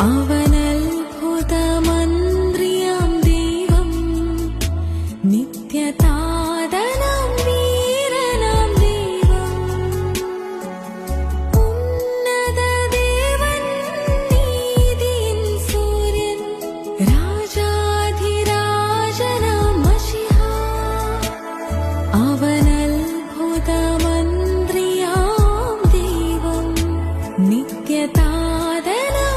അവനത്ഭുതമന്ത്രിയാം ദൈവം, നിത്യതാതനാം വീരനാം ദൈവം, ഉന്നതദേവൻ നീതിയിൻ സൂര്യൻ, രാജാധിരാജനാം മശിഹാ. അവനത്ഭുതമന്ത്രിയാം ദൈവം, നിത്യതാതനാം